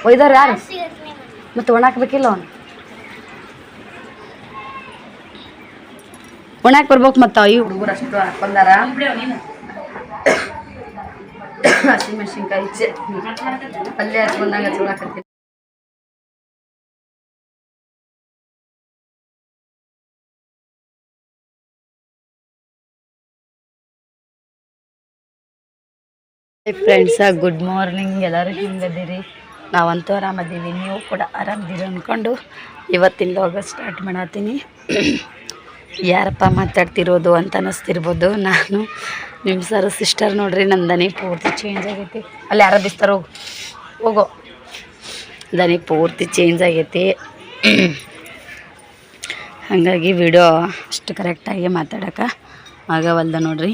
ಒಯ್ದಾರ ಯಾರು ಮತ್ತೆ ಒಣಾಕ್ಬೇಕಿಲ್ಲ ಅವನು ಒಣಾಕ್ ಬರ್ಬೇಕು ಮತ್ತು ಈ ಹುಡುಗರು ಅಷ್ಟು ಹಾಕೊಂಡಾರ ಹಸಿಮೆಣ್ಸಿನ್ಕಾಯಿ ಪಲ್ಯ ಹಚ್ಕೊಂಡಾಗ ಹಚ್ಕೊಳಕತ್ತೀನಿ ಫ್ರೆಂಡ್ಸ ಗುಡ್ ಮಾರ್ನಿಂಗ್ ಎಲ್ಲರೂ ಹೆಂಗದಿರಿ ನಾವಂತೂ ಆರಾಮದೀವಿ ನೀವು ಕೂಡ ಆರಾಮದಿರಿ ಅಂದ್ಕೊಂಡು ಇವತ್ತಿನ ಲಾಗ ಸ್ಟಾರ್ಟ್ ಮಾಡತ್ತೀನಿ ಯಾರಪ್ಪ ಮಾತಾಡ್ತಿರೋದು ಅಂತ ಅನ್ನಿಸ್ತಿರ್ಬೋದು ನಾನು ನಿಮ್ಮ ಸರ್ ಸಿಸ್ಟರ್ ನೋಡ್ರಿ ನನ್ನ ದನಿ ಪೂರ್ತಿ ಚೇಂಜ್ ಆಗೈತಿ ಅಲ್ಲಿ ಯಾರು ಬಿಸ್ತಾರ ಹೋಗೋ ದನಿ ಪೂರ್ತಿ ಚೇಂಜ್ ಆಗೈತಿ ಹಾಗಾಗಿ ವಿಡಿಯೋ ಅಷ್ಟು ಕರೆಕ್ಟಾಗಿ ಮಾತಾಡೋಕೆ ಆಗವಲ್ದ ನೋಡ್ರಿ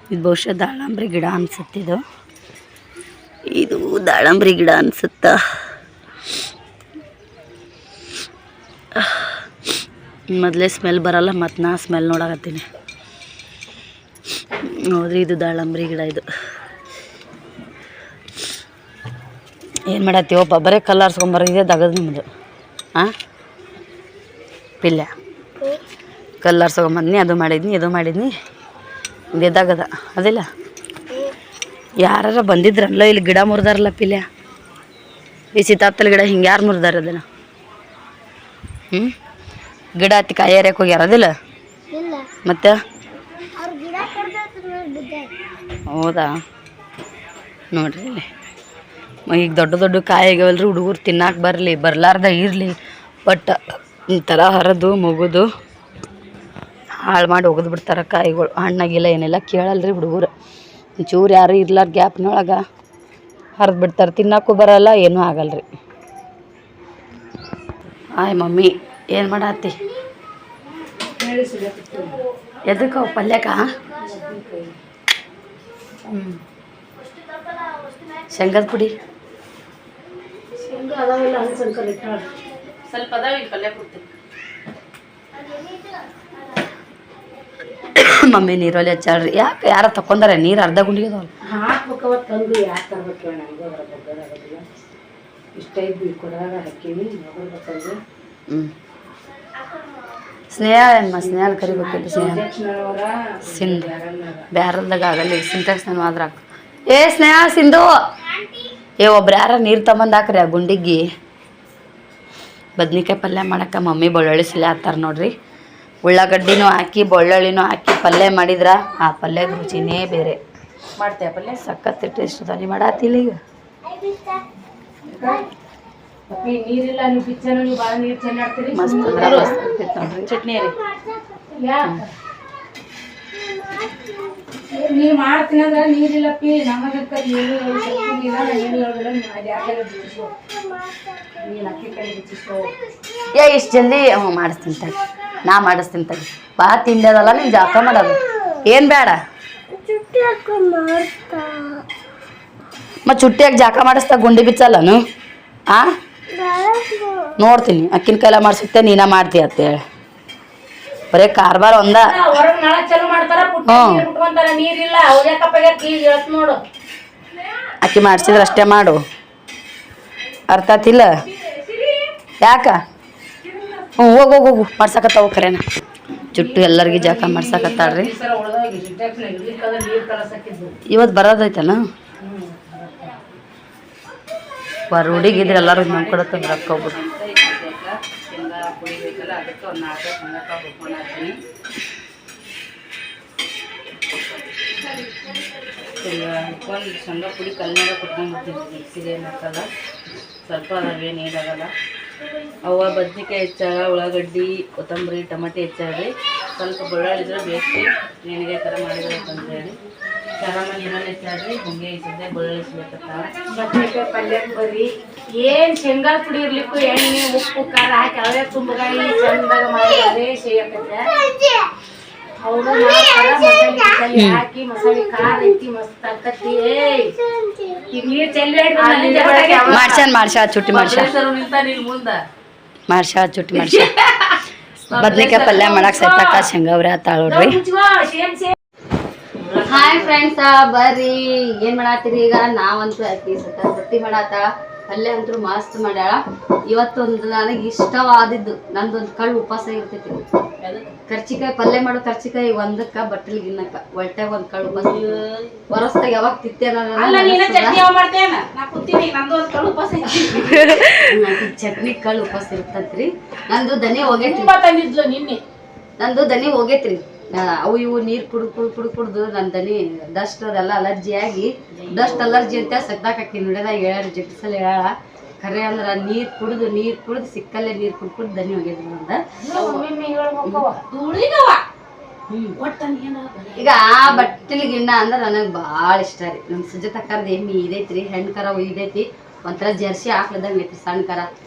ಇದು ಬಹುಶಃ ದಾಳಂಬ್ರಿ ಗಿಡ ಅನ್ಸುತ್ತಿದ್ದು ಇದು ದಾಳಂಬ್ರಿ ಗಿಡ ಅನ್ಸುತ್ತಾ ಮೊದಲೇ ಸ್ಮೆಲ್ ಬರಲ್ಲ ಮತ್ತು ನಾ ಸ್ಮೆಲ್ ನೋಡಕತ್ತೀನಿ ನೋಡ್ರಿ ಇದು ದಾಳಂಬ್ರಿ ಗಿಡ ಇದು ಏನು ಮಾಡತ್ತೀವಪ್ಪ ಬರೀ ಕಲ್ಲಾರ್ಸ್ಕೊಂಬರಿದೆ ದಗದು ನಿಮ್ಮದು ಹಾಂ ಪಿಲ್ಯ ಕಲ್ಲಾರ್ಸ್ಕೊಂಬಂದ್ನಿ ಅದು ಮಾಡಿದ್ನಿ ಇದಾಗದ ಅದಿಲ್ಲ ಯಾರ ಬಂದಿದ್ರಲ್ಲ ಇಲ್ಲಿ ಗಿಡ ಮುರಿದಾರಲ್ಲ ಪಿಲ್ಯ ಈ ಸೀತಾಫಲ ಗಿಡ ಹಿಂಗೆ ಯಾರು ಮುರಿದಾರ ಅದನ್ನು ಗಿಡ ಹತ್ತಿ ಕಾಯಿ ಹರಿಯಕ್ಕೆ ಹೋಗ್ಯಾರ ಅದಿಲ್ಲ ಮತ್ತೆ ಹೌದಾ ನೋಡ್ರಿ ಇಲ್ಲಿ ಈಗ ದೊಡ್ಡ ದೊಡ್ಡ ಕಾಯಿ ಆಗ್ಯಾವಲ್ರಿ ಹುಡುಗರು ತಿನ್ನಕ್ಕೆ ಬರ್ಲಾರ್ದ ಇರಲಿ ಬಟ್ ಈ ಥರ ಹರಿದು ಮುಗಿದು ಹಾಳು ಮಾಡಿ ಒಗೆದು ಬಿಡ್ತಾರೆ ಕಾಯಿಗಳು ಹಣ್ಣಾಗಿಲ್ಲ ಏನೆಲ್ಲ ಕೇಳಲ್ರಿ ಹುಡುಗರು ಚೂರು ಯಾರು ಇರ್ಲಾರ ಗ್ಯಾಪ್ನೊಳಗೆ ಹರಿದು ಬಿಡ್ತಾರೆ ತಿನ್ನಕ್ಕೂ ಬರಲ್ಲ ಏನೂ ಆಗಲ್ರಿ ಆಯ್ ಮಮ್ಮಿ ಏನು ಮಾಡತ್ತಿ ಎದಕ್ಕೆ ಪಲ್ಯಕ್ಕ ಶೇಂಗದ ಪುಡಿ ಸ್ವಲ್ಪ ಪಲ್ಯ ಕೊಡ್ತೀನಿ ಮಮ್ಮಿ ನೀರಲ್ಲಿ ಹಚ್ಚಾಳ್ರಿ ಯಾಕೆ ಯಾರ ತಕೊಂಡಾರ ನೀರು ಅರ್ಧ ಗುಂಡಿಗೆ ಅದಾವಲ್ಲ ಸ್ನೇಹ ಸ್ನೇಹ ಕರಿಬೇಕಿಲ್ಲ ಸಿಂಧು ಬ್ಯಾರಲ್ದಾಗ ಆಗಲ್ಲ ಈಗ ಸಿಂಟ್ಯಾಕ್ಸ್ ನಾನು ಆದ್ರೆ ಹಾಕು ಸ್ನೇಹ ಸಿಂಧು ಒಬ್ರು ಯಾರ ನೀರು ತಗೊಂಬಂದು ಹಾಕ್ರಿ ಆ ಗುಂಡಿಗೆ ಬದ್ನಿಕಾಯಿ ಪಲ್ಯ ಮಾಡಕ್ಕೆ ಮಮ್ಮಿ ಬೆಳ್ಳುಳ್ಳಿ ಸಿಲೆ ಹಾಕ್ತಾರೆ ನೋಡ್ರಿ ಉಳ್ಳಾಗಡ್ಡಿನೂ ಹಾಕಿ ಬೆಳ್ಳುಳ್ಳಿನೂ ಹಾಕಿ ಪಲ್ಯ ಮಾಡಿದ್ರೆ ಆ ಪಲ್ಯದ ರುಚಿನೇ ಬೇರೆ ಮಾಡ್ತೇವೆ ಪಲ್ಯ ಸಖತ್ ಟೇಸ್ಟ್ ಅದ ನೀವು ಮಾಡತ್ತಿಲ್ಲ ಈಗ ಮಸ್ತ್ ನೋಡ್ರಿ ಚಟ್ನಿ ರೀ ನೀವು ಮಾಡ್ತೀನಿ ಅಂದ್ರೆ ನೀರಿಲ್ಲಪ್ಪಿ ನಮಗೆ ಇಷ್ಟು ಜಲ್ದಿ ಮಾಡಿಸ್ತೀನಿ ತಗಿ ನಾ ಮಾಡಿಸ್ತೀನಿ ತಗಿ ಬಾ ತಿಂಡದಲ್ಲ ನೀನು ಜಾಕ ಮಾಡೋದು ಏನು ಬೇಡ ಮತ್ತು ಚುಟ್ಟಿಯಾಗಿ ಜಾಕ ಮಾಡಿಸ್ತಾ ಗುಂಡಿ ಬಿಚ್ಚಲ್ಲನು ನೋಡ್ತೀನಿ ಅಕ್ಕಿನ ಕೈಲ ಮಾಡಿಸುತ್ತೆ ನೀನ ಮಾಡ್ತೀಯ ಅಂತೇಳಿ ಬರೀ ಕಾರ್ಬಾರ ಒಂದ ಅಕ್ಕಿ ಮಾಡ್ಸಿದ್ರೆ ಅಷ್ಟೇ ಮಾಡು ಅರ್ಥ ಆತಿಲ್ಲ ಯಾಕ ಹೋಗು ಮಾಡ್ಸಕತ್ತಾವ ಖರೇನ ಚುಟ್ಟು ಎಲ್ಲರಿಗೂ ಜಾಕ ಮಾಡ್ಸಕತ್ತಾಳ್ರಿ ಇವತ್ತು ಬರೋದೈತಲ್ಲ ರೂಢಿಗಿದ್ರೆ ಎಲ್ಲರೂ ನಮ್ಮ ಕಡೆ ತಂದು ರೊಕ್ಕ ಹೋಗ್ಬಿಡು ಶೇಂಗಾ ಪುಡಿ ಬೇಕಲ್ಲ ಅದಕ್ಕೆ ಒಂದು 4 ಶೇಂಗಾಕಾಯಿ ಹುರ್ಕೊಂಡು ಹಾಕ್ತೀನಿ ಹುರ್ಕೊಂಡು ಶೇಂಗಾ ಪುಡಿ ಕಲ್ನಾಗ ಕುಟ್ಕೊಂಡ್ಬಿಡ್ತೀನಿ ಮಿಕ್ಸಿಗೆ ಏನಾಗಲ್ಲ ಸ್ವಲ್ಪ ಅದಾವೆ ನೀರಾಗಲ್ಲ ಅವ ಬದ್ನಿಕಾಯಿ ಹೆಚ್ಚಾಗ ಉಳ್ಳಾಗಡ್ಡಿ ಕೊತ್ತಂಬರಿ ಟೊಮೆಟೊ ಹೆಚ್ಚಾಗಿ ಸ್ವಲ್ಪ ಬೆಳ್ಳುಳ್ಳಿ ಇದ್ರೆ ಬೇಯಿಸಿ ನೆನೆಗೆ ಥರ ಮಾಡಿದ್ರಂತಂದೇಳಿ ಗರಂ ನೀರಲ್ಲಿ ಹೆಚ್ಚಾಗಿ ಹಿಂಗೆ ಸದ್ಯ ಬೆಳ್ಳುಳ್ಳಿ ಸಿಗತ್ತ ಬದ್ನಿಕಾಯಿ ಪಲ್ಯ ಬರ್ರಿ ಏನು ಶೇಂಗಾ ಪುಡಿ ಇರ್ಲಿಕ್ಕೂ ಎಣ್ಣೆ ಉಪ್ಪು ಖಾರ ಹಾಕಿ ಅವೇ ತುಂಬಗಾಯಿ ಚಂದಾಗ ಮಾಡಿ ಅದೇ ಸೇಯಕತ್ತೆ ಅವರು ಮಸಾಲೆ ಹಾಕಿ ಮಸಾಲೆ ಖಾರ ಐತಿ ಮಸ್ತ್ ಆಕತಿ ಈಗ ನೀರು ಚೆಲ್ಲಿ ಮಾಡ್ಸ ಚುಟ್ಟಿ ಮಾಡ್ಸ ಚುಟ್ಟಿ ಮಾಡ್ಸ ಬದ್ನಿಕಾಯಿ ಪಲ್ಯ ಮಾಡಕ್ಕೆ ಸೈತಾಕ ಶೇಂಗಾವ್ರಿ ಆತಾಳೋಡ್ರಿ ಹಾಯ್ ಫ್ರೆಂಡ್ಸ್ ಬರ್ರಿ ಏನು ಮಾಡತ್ತೀರಿ ಈಗ ನಾವಂತೂ ಆಕಿ ರೊಟ್ಟಿ ಮಾಡತ್ತಾಳ ಪಲ್ಯ ಅಂತೂ ಮಸ್ತ್ ಮಾಡ್ಯಾಳ. ಇವತ್ತೊಂದು ನನಗೆ ಇಷ್ಟವಾದಿದ್ದು ನಂದೊಂದು ಕಳ್ಳು ಉಪವಾಸ ಇರ್ತೈತಿ. ಕರ್ಚಿಕಾಯಿ ಪಲ್ಯ ಮಾಡೋ ಕರ್ಚಿಕಾಯಿ ಒಂದಕ್ಕ ಬಟ್ಟಲ್ ಗಿನ್ನಕ್ಕ ಒಟ್ಟಾಗ ಒಂದ್ ಕಳ್ಳು ಉಪವಾಸ. ವರಸ್ತಾಗ ಯಾವಾಗ ತಿತ್ತೇನ ಚಟ್ನಿ ಕಳ್ಳು ಉಪವಾಸ ಇರ್ತೈತ್ರಿ. ನಂದು ದನಿ ಹೋಗೈತ್ರಿ. ಅವು ಇವು ನೀರ್ ಕುಡ್ದು ನನ್ ದನಿ ಡಸ್ಟ್ ಅದೆಲ್ಲ ಅಲರ್ಜಿ ಆಗಿ ಡಸ್ಟ್ ಅಲರ್ಜಿ ಅಂತ ಸದ್ದಾಕಿ ನುಡಿದಾಗ ಹೇಳ್ಯಾರ ಜಗ್ಸಲ್ ಹೇಳ. ಖರೆ ಅಂದ್ರ ನೀರ್ ಕುಡ್ದು ಸಿಕ್ಕಲ್ಲೇ ನೀರ್ ಕುಡ್ದು ದನಿ ಹೋಗಿದ್ರಿ ನಂದ. ಈಗ ಆ ಬಟ್ಟಲಿ ಗಿಣ್ಣ ಅಂದ್ರ ನನಗ್ ಬಾಳ ಇಷ್ಟ ರೀ. ನಮ್ ಸುಜಾತಕ್ಕರ್ದ ಎಮ್ಮಿ ಇದೈತ್ರಿ, ಹೆಣ್ ಕರ ಇದೈತಿ, ಒಂಥರ ಜರ್ಸಿ ಹಾಕ್ಲದಂಗ ಐತಿ ಸಣ್ಣ ಕರ.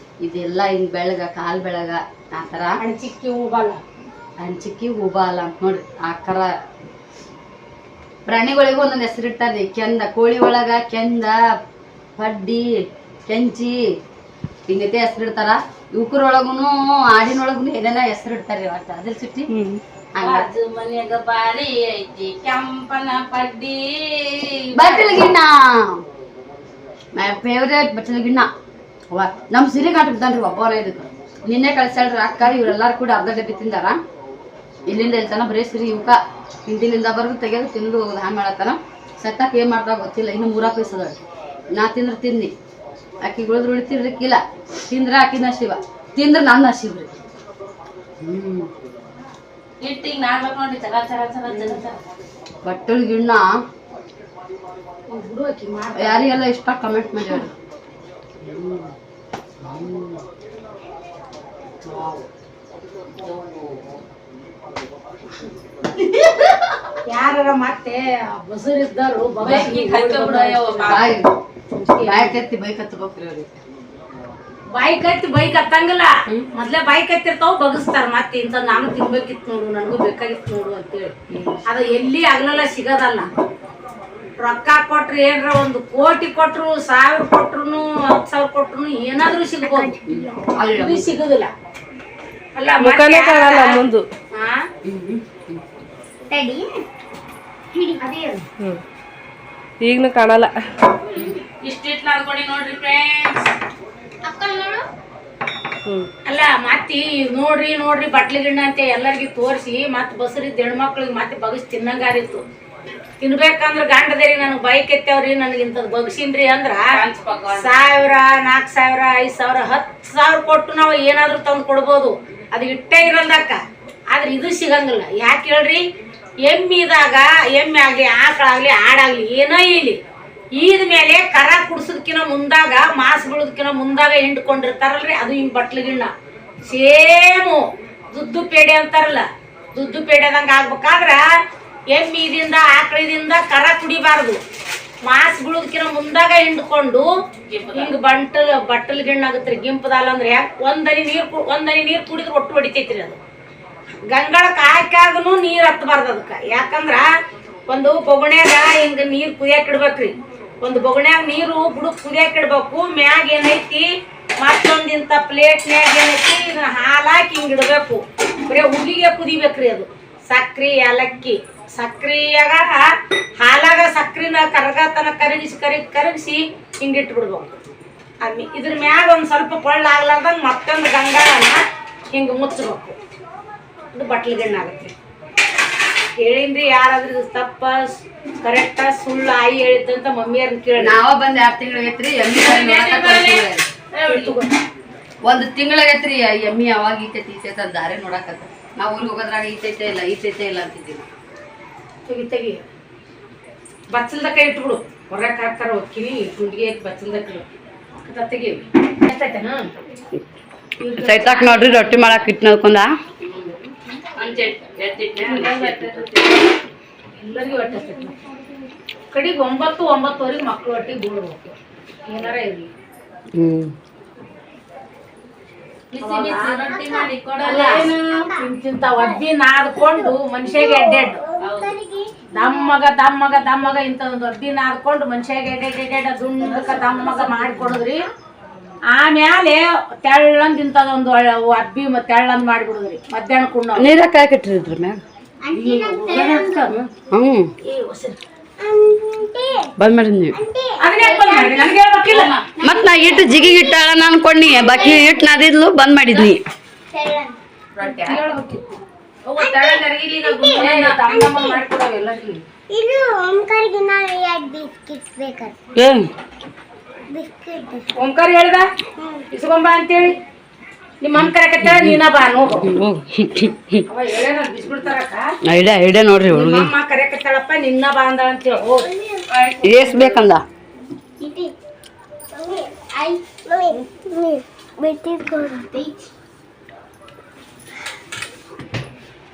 ಇದೆಲ್ಲಾ ಹಿಂಗ್ ಬೆಳಗ ಕಾಲ್ ಬೆಳಗ ಆ ತರ ಹಂಚಿಕ್ಕಿ ಹೂಬಾಲ ಅಂತ ನೋಡ್ರಿ. ಆ ಕರ ಪ್ರಾಣಿಗಳಿಗೂ ಒಂದೊಂದು ಹೆಸರು ಇಟ್ಟಾರ್ರಿ. ಕೆಂದ ಕೋಳಿ ಒಳಗ ಕೆಂದ, ಪಡ್ಡಿ, ಕೆಂಚಿ ಹಿಂಗೈತೆ ಹೆಸರು ಇಡ್ತಾರ. ಯುವಕರೊಳಗುನು ಆಡಿನೊಳಗುನು ಏನೇನ ಹೆಸರು ಇಡ್ತಾರ್ರಿ. ಅವತ್ತ ಅದ್ರ ಸುಟ್ಟಿ ಮನ್ಯಾಗ ಬಾರಿ ಐತಿ ಕೆಂಪನ ಪಡ್ಡಿ ಬಟ್ಟಲು ಗಿಣ್ಣ ಫೇವ್ರೇಟ್. ಬಟ್ಟಲು ಗಿಣ್ಣ ನಮ್ ಸಿರಿ ಕಾಟ್ಬಿಡ್ತಾನ್ರಿ ಒಬ್ಬರ. ಇದಕ್ಕೆ ನಿನ್ನೆ ಕಳ್ಸ್ಯಾಳ್ರಿ ಅಕ್ಕ. ಇವ್ರೆಲ್ಲಾರು ಕೂಡ ಅರ್ಧ ಡಬ್ಬಿ ತಿಂದಾರ. ಇಲ್ಲಿಂದ ಹೇಳ್ತಾನ ಬರೀ ಸಿರಿ ಇವಕ ಹಿಂದಿನಿಂದ ಬರೋದು ತೆಗೆದು ತಿಂದು ಹೋಗೋದು. ಹ್ಯಾಂಗ ಮಾಡತ್ತಾನ ಸತ್ತಾಕ ಏನ್ ಮಾಡ್ತಾ ಗೊತ್ತಿಲ್ಲ. ಇನ್ನು 3 ಪೀಸ್ ಅದ. ನಾ ತಿಂದ್ರ ತಿಂದಿ, ಆಕಿ ಉಳಿದ್ರು ಉಳಿತಿರ್ಲಿಕ್ಕಿಲ್ಲ. ತಿಂದ್ರ ಆಕಿನ ಶಿವ, ತಿಂದ್ರ ನನ್ನ ಶಿವ್ರಿ. ಬಟ್ಟಲು ಗಿಣ್ಣ ಯಾರಿಗೆಲ್ಲ ಇಷ್ಟ ಕಮೆಂಟ್ ಮಾಡಿ ಹೇಳಿ. ಯಾರ ಮತ್ತೆ ಬಸರಿದ್ದಾರು ಬಾಯಿ ಕತ್ತಿ ಬೈ ಕತ್ತಂಗಿಲ್ಲ. ಮೊದ್ಲೇ ಬಾಯಿ ಕತ್ತಿರ್ತಾವ ಬಗಸ್ತಾರ. ಮತ್ತೆ ಇಂತ ನಾನು ತಿನ್ಬೇಕಿತ್ತು ನೋಡು, ನನಗೂ ಬೇಕಾಗಿತ್ತು ನೋಡು ಅಂತೇಳಿ. ಅದ ಎಲ್ಲಿ ಆಗ್ಲೆಲ್ಲ ಸಿಗದಲ್ಲ. ರೊಕ್ಕ ಕೊಟ್ರು ಏನ್ರ 1 ಕೋಟಿ ಕೊಟ್ರು, 1000 ಕೊಟ್ರು, 10,000 ಕೊಟ್ರು ಏನಾದ್ರೂ ಸಿಗ್ಬೋದು. ಇದು ಸಿಗುದಿಲ್ಲ ಅಲ್ಲ. ಮುಂದು ಈಗನು ಕಾಣಲ್ಲ. ಇಷ್ಟಿಟ್ ಅನ್ಕೊಂಡಿ ನೋಡ್ರಿ ಫ್ರೆಂಡ್ಸ್. ಅಲ್ಲ ಮತ್ತೆ ನೋಡ್ರಿ ಬಟ್ಲಿ ಗಿಣ್ಣ ಅಂತ ಎಲ್ಲರಿಗೂ ತೋರಿಸಿ ಮತ್ತೆ ಬಸರಿದ್ದ ಹೆಣ್ಮಕ್ಳಿಗೆ ಮತ್ತೆ ಬಗಸ್ ತಿನ್ನಂಗಾರಿತ್ತು. ತಿನ್ಬೇಕಂದ್ರ ಗಂಡದೇರಿ ನನಗೆ ಬೈಕ್ ಎತ್ತವ್ರಿ, ನನಗೆ ಇಂಥದ್ದು ಬಗ್ಸಿನ್ರಿ ಅಂದ್ರ 1000, 4000, 5000, 10,000 ಕೊಟ್ಟು ನಾವು ಏನಾದ್ರೂ ತಂದು ಕೊಡ್ಬೋದು. ಅದು ಇಟ್ಟೇ ಇರಲ್ದಕ್ಕ. ಆದ್ರೆ ಇದು ಸಿಗಂಗಿಲ್ಲ. ಯಾಕೆ ಹೇಳ್ರಿ? ಎಮ್ಮಿದಾಗ ಎಮ್ಮೆ ಆಗ್ಲಿ, ಆಕಳಾಗ್ಲಿ, ಆಡಾಗ್ಲಿ, ಏನೋ ಇಲ್ಲಿ ಈದ ಮೇಲೆ ಕರ ಕುಡ್ಸೋದಕ್ಕಿಂತ ಮುಂದಾಗ, ಮಾಸ್ ಬೀಳೋದಕ್ಕಿಂತ ಮುಂದಾಗ ಹಿಂಡ್ಕೊಂಡಿರ್ತಾರಲ್ರಿ, ಅದು ಹಿಂಗ್ ಬಟ್ಲು ಗಿಣ್ಣ ಸೇಮು ದುದ್ದು ಪೇಡೆ ಅಂತಾರಲ್ಲ, ದುದ್ದು ಪೇಡೆದಂಗ ಆಗ್ಬೇಕಾದ್ರ ಎಮ್ಮಿದಿಂದ ಆಕಳದಿಂದ ಕರ ಕುಡಿಬಾರ್ದು. ಮಾಸ್ ಬೀಳೋದಕ್ಕಿಂತ ಮುಂದಾಗ ಹಿಂಡ್ಕೊಂಡು ಹಿಂಗ್ ಬಟ್ಟಲು ಗಿಣ್ಣ ಆಗತ್ರಿ. ಗಿಂಪದಾಲ ಅಂದ್ರೆ ಒಂದನಿ ನೀರ್ ಕುಡಿದ್ರೆ ಒಟ್ಟು ಹೊಡಿತೈತ್ರಿ. ಅದು ಗಂಗಳಕ್ಕೆ ಹಾಕಾಗನು ನೀರ್ ಹತ್ತಬಾರ್ದು ಅದಕ್ಕೆ. ಯಾಕಂದ್ರ ಒಂದು ಬೊಗಣ್ಯಾಗ ಹಿಂಗ ನೀರ್ ಕುದಿಯಾಕ ಇಡ್ಬೇಕ್ರಿ. ಒಂದು ಬೊಗಣ್ಯಾಗ ನೀರು ಬುಡಕ್ ಕುದಿಯಾಕ ಇಡ್ಬೇಕು. ಮ್ಯಾಗ ಏನೈತಿ ಮತ್ತೊಂದಿಂತ ಪ್ಲೇಟ್ನ್ಯಾಗ ಏನೈತಿ ಇದನ್ನ ಹಾಲಾಕಿ ಹಿಂಗ್ ಇಡ್ಬೇಕು. ಬರೀ ಉಗಿಗೆ ಕುದಿಬೇಕ್ರಿ. ಅದು ಸಕ್ರಿ, ಏಲಕ್ಕಿ, ಸಕ್ರಿಯಾಗ ಹಾಲಾಗ ಸಕ್ರಿನ ಕರಗತನ ಕರಗಿಸಿ ಹಿಂಗಿಟ್ಟು ಬಿಡ್ಬೇಕು. ಇದ್ರ ಮ್ಯಾಗ ಒಂದ್ ಸ್ವಲ್ಪ ಕೊಳ್ಳ ಆಗ್ಲಾರ್ದಂಗ ಮತ್ತೊಂದು ಗಂಗಾಳನ್ನ ಹಿಂಗ ಮುಚ್ಚಬೇಕು. ಇದು ಬಟ್ಲು ಗಿಣ್ಣ ಆಗತ್ರಿ. ಹೇಳಿನ್ರಿ ಯಾರಾದ್ರೂ ತಪ್ಪ ಕರೆಕ್ಟ ಸುಳ್ಳು ಆಯಿ ಹೇಳಿದ್ದಂತ ಮಮ್ಮಿಯರ್ನ ಕೇಳಿ. ನಾವ ಬಂದ್ 2 ತಿಂಗಳಾಗೈತ್ರಿ. ಒಂದು ತಿಂಗಳಾಗೈತ್ರಿ ಎಮ್ಮಿ ಅವಾಗ ಈತೈತೆ ಅಂತ ದಾರಿ ನೋಡಾಕತ್ತ. ನಾವು ಊರಿಗೆ ಹೋಗೋದ್ರಾಗ ಈತೈತೆ ಇಲ್ಲ ಅಂತಿದ್ದೀವಿ. ತೆಗಿ ಬಚ್ಚಲ್ದ ಕೈ ಇಟ್ಬಿಡು. ಹೊರಕ್ ಹಾಕ್ತಾರ ಹೋಗ್ತೀನಿ ಗುಂಡಿಗೆ ಬಚ್ಚಲ್ದ ತೆಗಿ. ಸೈತಾಕ್ ನೋಡ್ರಿ ರೊಟ್ಟಿ ಮಾಡಕ್ ಇಟ್ಟು ನೋಡ್ಕೊಂಡ ಎಲ್ಲರಿಗೂ ಹೊಟ್ಟೆ ಕಡೆಗೆ 9-9:30 ಮಕ್ಳು ಹೊಟ್ಟಿಗೆ ಬೀಳ್ಬೇಕು. ಏನಾರ ಇರ್ಲಿ ಇಂತ ಒಡ್ಡಿ ನಾದ್ಕೊಂಡು ಮನುಷ್ಯಗೆ ಎಡ್ಡೆಡ್ ದಮ್ಮಗ ಇಂಥದೊಂದು ಒಡ್ಡಿ ನಾದ್ಕೊಂಡು ಮನುಷ್ಯಗೆ ಎಡ್ಡೆಡ್ ದುಂಡಕ ದಮ್ಮಗ ಮಾಡಿಕೊಡುದ್ರಿ. ಆಮ್ಯಾಲೆ ತೆಳ್ಳಂದ್ ಇಂಥದೊಂದು ಅಬ್ಬಿ ತೆಳ್ಳಂದ್ ಮಾಡಿಬಿಡುದ್ರಿ. ಮಧ್ಯಾಹ್ನ ಕುಣ್ಣ ನೀರಕ್ಕೆ ಹಾಕಿಟ್ರಿದ್ರ ಮ್ಯಾಗ ಬಂದ್ ಮಾಡಿದ್ನಿ ಅದನ್ನ ಯಾಕೆ ಬಂದ್ ಮಾಡಿದ್ರಿ? ನನಗೆ ಹೇಳ್ಬೇಕಿಲ್ಲ. ಮತ್ ನಾ ಇಟ್ಟು ಜಿಗಿಗೆ ಇಟ್ಟಾಳ ಅನ್ಕೊಂಡಿ ಬಾಕಿ ಇಟ್ಟು ನಾದಿದ್ಲು ಬಂದ್ ಮಾಡಿದ್ನಿ. ಹೇಳ್ಬೇಕಿತ್ತು. ಅವ್ವ ತೆಳಗ್ ಅರ್ಗಿಲಿ ಈಗ ಗುಂಡ್ನ ತಮ್ಮ ಮಾಡ್ಕೊಡವ ಎಲ್ಲರಿಗೂ. ಇದು ಓಂಕಾರ್ಗೆ ನಾನು 2 ಬಿಸ್ಕಿಟ್ಸ್ ಬೇಕಾರೆ ಏನ್ ಬಿಸ್ಕಿಟ್ ಓಂಕಾರ ಹೇಳ್ದ ಇಸ್ಕೊಂಬ ಅಂತೇಳಿ ನಿಮ್ಮ ಅಮ್ಮ ಕರೆಕತ್ತಾಳ ನೀನ ಬಾ ನೋಡು. ಅವ ಹೇಳ್ಯಾನ ಬಿಸ್ಬಿಟ್ ತರಕ. ಐಡಿಯಾ ನೋಡ್ರಿ ನಿಮ್ಮ ಹುಡುಗಿ ಅಮ್ಮ ಕರೆಕತ್ತಾಳಪ್ಪ ನಿನ್ನ ಬಾ ಅಂದ ಅಂತೇಳಿ ಹೋಗ್. ಎಷ್ಟ್ ಬೇಕಂದ ಇದು ಮಮ್ಮಿ ಮಮ್ಮಿ ಬಿಟ್ಟಿ ಕೊಡ್ತಿ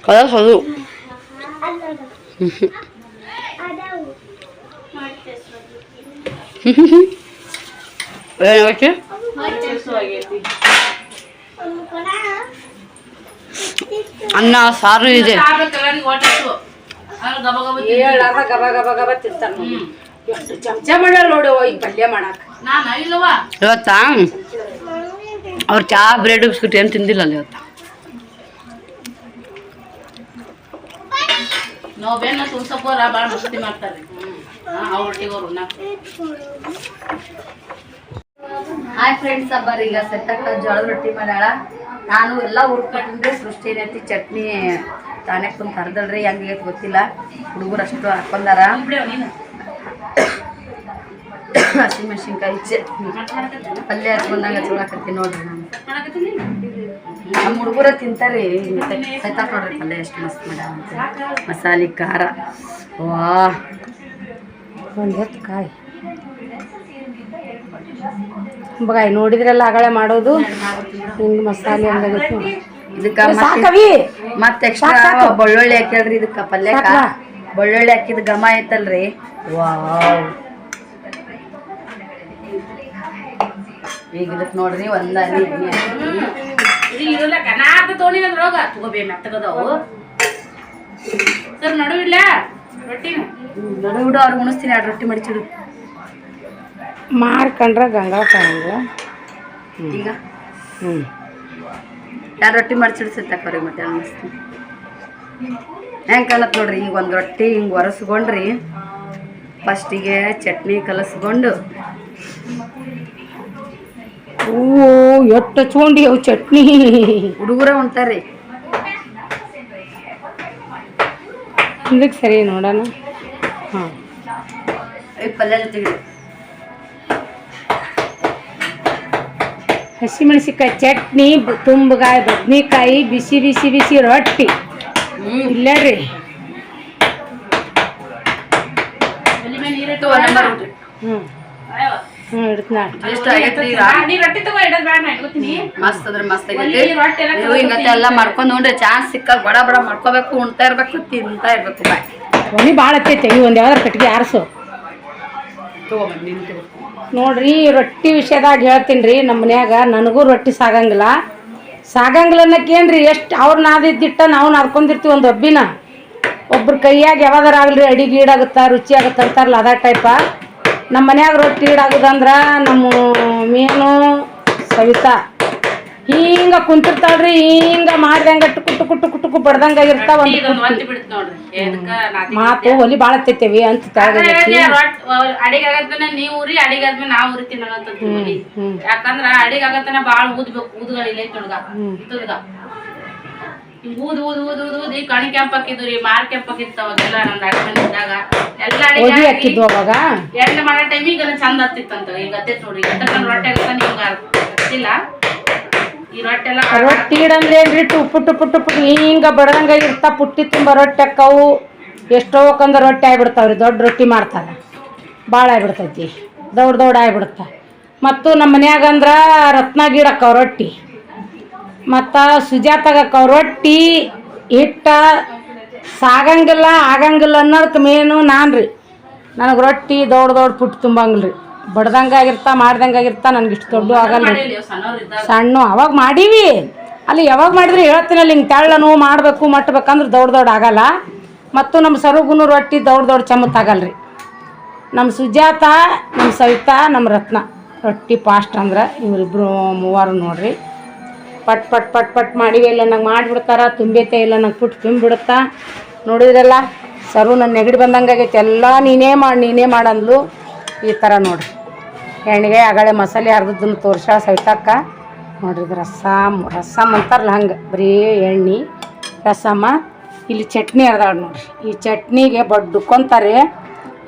ಕಲರ್ ಹೌದು ಅದಾವು ಏನಾಗೈತಿ ಅನ್ನ ಸಾರು ಇದೆ. ಹೇಳಾರ್ದ ಗಬ ಗಬ ಗಬ ತಿಂತಾನ ನೋಡಿ. ಎಷ್ಟು ಚಮಚ ಮಾಡ್ಯಾಳ ನೋಡಿ ಅವ್ವ ಈಗ ಪಲ್ಯ ಮಾಡಾಕ. ಇವತ್ತಾ ಅವ್ರು ಚಾ ಬ್ರೆಡ್ ಬಿಸ್ಕಿಟ್ ಏನು ತಿಂದಿಲ್ಲ ಅಲ್ಲಿ ಇವತ್ತು. ನೋವೇನ ತುಳ್ಸಕ್ಕೋರ ಭಾಳ ಮಸ್ತಿ ಮಾಡ್ತಾರೆ. ಅವ್ರೊಟ್ಟಿಗೋರು ಹಾಯ್ ಫ್ರೆಂಡ್ಸ್, ಹಬ್ಬರ ಈಗ ಸೆಟ್ಟಕ್ಕ ಜೋಳದ ರೊಟ್ಟಿ ಮಾಡ್ಯಾಳ. ನಾನು ಎಲ್ಲ ಹುರ್ಕೊಟ್ಟಿದ್ರೆ ಸೃಷ್ಟಿ ಏನೈತಿ ಚಟ್ನಿ ತಾನೇ ಕುಂತ ಹರಿದಳ್ರಿ ಹೆಂಗೈತಿ ಗೊತ್ತಿಲ್ಲ. ಹುಡುಗರು ಅಷ್ಟು ಹಾಕೊಂಡಾರ. ಹಸಿಮೆಣ್ಸಿನ್ಕಾಯಿ ಚಟ್ನಿ ಪಲ್ಯ ಹಚ್ಕೊಂಡಾಗ ಹಚ್ಕೊಳಕತ್ತೀನಿ ನೋಡ್ರಿ. ನಮ್ಮ ಹುಡುಗರ ತಿಂತಾರೆ. ಸೈತಾಕ್ ನೋಡ್ರಿ ಪಲ್ಯ ಎಷ್ಟು ಮಸ್ತ್ ಮಾಡ್ಯಾವ ಅಂತ. ಮಸಾಲೆ ಖಾರ ವಾ ಒಂದು ಹೊತ್ತು ಕಾಯಿ ಬಗಾಯ್ ನೋಡಿದ್ರಲ್ಲ ಆಗಳೇ ಮಾಡೋದು ಹಿಂಗೆ ಮಸಾಲೆ ಹಂಗಾಗೈತಿ ನೋಡಿ. ಇದಕ್ಕೆ ಸಾಕವಿ ಮತ್ತೆ ಎಕ್ಸ್ಟ್ರಾ ಬೆಳ್ಳುಳ್ಳಿ ಹಾಕ್ಯಾಳ್ರಿ ಇದಕ್ಕೆ ಪಲ್ಯಕ್ಕ. ಬೆಳ್ಳುಳ್ಳಿ ಹಾಕಿದ ಘಮ ಐತಲ್ರಿ ವಾವ್. ಈಗ ಇದಕ್ಕೆ ನೋಡ್ರಿ ಒಂದ ಇರಲ್ಲ ಕನಾದ ತೊಗೊಂಡಿದ್ರ ರೋಗ ತಗೋಬೇ ಮೆತ್ತಗದವು ಸರ್ ನಡುವಿಲ್ಲ ರೊಟ್ಟಿ ನಡು ಬಿಡು ಅವ್ರಿಗೆ ಉಣಿಸ್ತೀನಿ. 2 ರೊಟ್ಟಿ ಮಡಿಚಿಡು ಮಾರ್ಕೊಂಡ್ರ ಗಂಗಾಳ ಕಾಣಂಗ ಈಗ 2 ರೊಟ್ಟಿ ಮಡಿಚಿಡು ಸತ್ತವ್ರಿಗೆ ಮತ್ತೆ ಉಣಿಸ್ತೀನಿ. ಹೆಂಗೆ ಕಾಣತ್ ನೋಡ್ರಿ. ಈಗ ಒಂದು ರೊಟ್ಟಿ ಹಿಂಗೆ ಒರೆಸ್ಕೊಂಡ್ರಿ ಫಸ್ಟಿಗೆ ಚಟ್ನಿ ಕಲಸ್ಕೊಂಡು ಓ ಎಷ್ಟು ಹಚ್ಕೊಂಡಿ ಅವು ಚಟ್ನಿ ಹುಡುಗರ ಉಣ್ತಾರ್ರಿ. ಇದಕ್ಕೆ ಸರಿ ನೋಡೋಣ. ಹಾಂ ಪಲ್ಯ ಜೊತೆಗೆ ಹಸಿಮೆಣಸಿಕಾಯಿ ಚಟ್ನಿ ತುಂಬಗಾಯಿ ಬದ್ನಿಕಾಯಿ ಬಿಸಿ ಬಿಸಿ ಬಿಸಿ ರೊಟ್ಟಿ ಇಲ್ಲರಿ. ಮಸ್ತ್ ಅದ್ರ ಮಸ್ತ್ ಆಗೈತಿ. ನೀವು ಹಿಂಗತ್ತೆ ಎಲ್ಲ ಮಾಡ್ಕೊಂಡು ನೋಡ್ರಿ ಚಾನ್ಸ್ ಸಿಕ್ಕಾಗ ಬಡ ಬಡ ಮಾಡ್ಕೋಬೇಕು, ಉಣ್ತಾ ಇರ್ಬೇಕು, ತಿಂತಾ ಇರ್ಬೇಕು. ಬಾಯ್ ಒಲಿ ಭಾಳ ಹತ್ತೈತೆ. ಇವು ಒಂದು ಯಾವ್ದಾರು ಕಟ್ಟಿಗೆ ಆರಿಸು ನೋಡ್ರಿ. ರೊಟ್ಟಿ ವಿಷಯದಾಗ ಹೇಳ್ತೀನಿ ರೀ. ನಮ್ಮ ಮನ್ಯಾಗ ನನಗೂ ರೊಟ್ಟಿ ಸಾಗಂಗಿಲ್ಲ ಅನ್ನಕ್ಕೇನ್ರಿ ಎಷ್ಟು ಅವ್ರು ನಾದಿದ್ದಿಟ್ಟ ನಾವು ನಾದ್ಕೊಂಡಿರ್ತೀವಿ ಒಂದು ಒಬ್ಬಿನ. ಒಬ್ರ ಕೈಯಾಗ ಯಾವ್ದಾರ ಆಗಲ್ರಿ ಅಡಿಗೆ ಈಡಾಗುತ್ತಾ ರುಚಿ ಆಗುತ್ತೆ ಅಂತಾರಲ್ಲ ಅದ ಟೈಪ. ನಮ್ಮ ಮನ್ಯಾಗ ರೊಟ್ಟಿ ಈಡಾಗುದಂದ್ರೆ ನಮ್ಮ ಮೇನು ಸವಿತಾ ಹಿಂಗ ಕುಂತಿರ್ತಾಳ್ರಿ. ಹಿಂಗ ಮಾಡ್ದಂಗ ಟುಕು ಬಡ್ದಂಗ ಇರ್ತಾವ. ಮಾತು ಒಲಿ ಭಾಳ ಹತ್ತೈತೇವಿ ಅಂತ ಅಡಿಗೆ ಆಗತ್ತನ ನೀವ್ ಉರಿ ಅಡಿಗೆ ಆದ್ಮೇಲೆ ನಾವ್ ಉರಿತೀನಿ ಯಾಕಂದ್ರ ಅಡಿಗೆ ಆಗತ್ತನ ಬಾಳ ಊದ್ಬೇಕು. ಊದ್ಗಳಿಲ್ಲ ತುಳ್ಗ ಊದ್ ಊದ್ ಊದ್ ಊದ್ ಊದಿ ಕಣ್ ಕೆಂಪ್ ಹಾಕಿದ್ರಿ ಮಾರ್ ಕೆಂಪ್ ಹಾಕಿತ್ತು ಅವಾಗೆಲ್ಲ ನಮ್ದು ಅಡಿಗೆ ಇದ್ದಾಗ ಎಲ್ಲ ಅಡಿಗೆ ಹಾಕಿದ್ವು ಅವಾಗ. ಎಣ್ಣೆ ಮಾಡೋ ಟೈಮಿಗೆ ಎಲ್ಲ ಚಂದ ಹತ್ತಿತ್ತಂತ. ಈಗ ಹತ್ತೈತ್ ನೋಡ್ರಿ ರೊಟ್ಟೆ ಆಗತ್ತ ಹಿಂಗ ಹತ್ತಿಲ್ಲ. ಈ ರೊಟ್ಟೆ ಎಲ್ಲ ರೊಟ್ಟಿ ಇಡಂದ್ರೇನ್ರಿ ಟುಪ್ಪು ಹಿಂಗ ಬಡ್ದಂಗ ಇರ್ತಾ ಪುಟ್ಟಿ ತುಂಬ ರೊಟ್ಟಿ ಅಕ್ಕವು. ಎಷ್ಟೋ ಕಂದ ರೊಟ್ಟಿ ಆಗ್ಬಿಡ್ತಾವ್ರಿ. ದೊಡ್ಡ ರೊಟ್ಟಿ ಮಾಡ್ತಾರೆ ಭಾಳ ಆಗ್ಬಿಡ್ತೈತಿ. ದೌಡ್ ಆಗ್ಬಿಡುತ್ತ. ಮತ್ತು ನಮ್ಮ ಮನ್ಯಾಗ ಅಂದ್ರೆ ರತ್ನ ಗಿಡಕ್ಕವ ರೊಟ್ಟಿ ಮತ್ತು ಸುಜಾತಾಗಕ್ಕವ ರೊಟ್ಟಿ. ಹಿಟ್ಟ ಸಾಗಂಗಿಲ್ಲ ಆಗಂಗಿಲ್ಲ ಅನ್ನೋದಕ್ಕೆ ಮೇನು ನಾನು ರೀ. ನನಗೆ ರೊಟ್ಟಿ ದೊಡ್ಡ ಪುಟ್ಟು ತುಂಬಂಗಿಲ್ಲ ರೀ. ಬಡ್ದಂಗೆ ಆಗಿರ್ತಾ ಮಾಡ್ದಂಗೆ ಆಗಿರ್ತಾ ನನಗೆ ಇಷ್ಟು ದೊಡ್ಡ ಆಗಲ್ಲ ರೀ. ಸಣ್ಣ ಅವಾಗ ಮಾಡೀವಿ ಅಲ್ಲಿ. ಯಾವಾಗ ಮಾಡಿದ್ರೆ ಹೇಳ್ತೀನಲ್ಲ ಹಿಂಗೆ ತೆಳ್ಳನು ಮಾಡಬೇಕು ಮಟ್ಬೇಕಂದ್ರೆ ದೊಡ್ಡ ಆಗಲ್ಲ. ಮತ್ತು ನಮ್ಮ ಸರುಗುನು ರೊಟ್ಟಿ ದೊಡ್ಡ ಚಮತ್ತಾಗಲ್ಲ ರೀ. ನಮ್ಮ ಸುಜಾತ, ನಮ್ಮ ಸವಿತಾ, ನಮ್ಮ ರತ್ನ ರೊಟ್ಟಿ ಫಾಸ್ಟ್ ಅಂದ್ರೆ ಇವರಿಬ್ಬರು ಮೂವರು ನೋಡ್ರಿ. ಪಟ್ ಮಾಡಿವಿ ಇಲ್ಲ ನಂಗೆ ಮಾಡಿಬಿಡ್ತಾರ. ತುಂಬೈತೆ ಇಲ್ಲ ನಂಗೆ ಪುಟ್ಟು ತುಂಬಿಬಿಡುತ್ತಾ. ನೋಡಿದ್ರಲ್ಲ ಸರು ನನ್ನ ನೆಗಡಿ ಬಂದಂಗಾಗೈತಿ, ಎಲ್ಲ ನೀನೇ ಮಾಡಂದ್ಲು. ಈ ಥರ ನೋಡ್ರಿ ಎಣ್ಣೆಗೆ ಆಗಳೇ ಮಸಾಲೆ ಹರಿದನ್ನು ತೋರ್ಸಾಳ ಸವಿತಕ್ಕ. ನೋಡ್ರಿ ಇದು ರಸಮ್ ಅಂತಾರಲ್ಲ ಹಂಗೆ ಬರೀ ಎಣ್ಣೆ ರಸಮ್ಮ. ಇಲ್ಲಿ ಚಟ್ನಿ ಅದಾಳ ನೋಡ್ರಿ, ಈ ಚಟ್ನಿಗೆ ಬಡ್ಕೊಂತಾರೆ.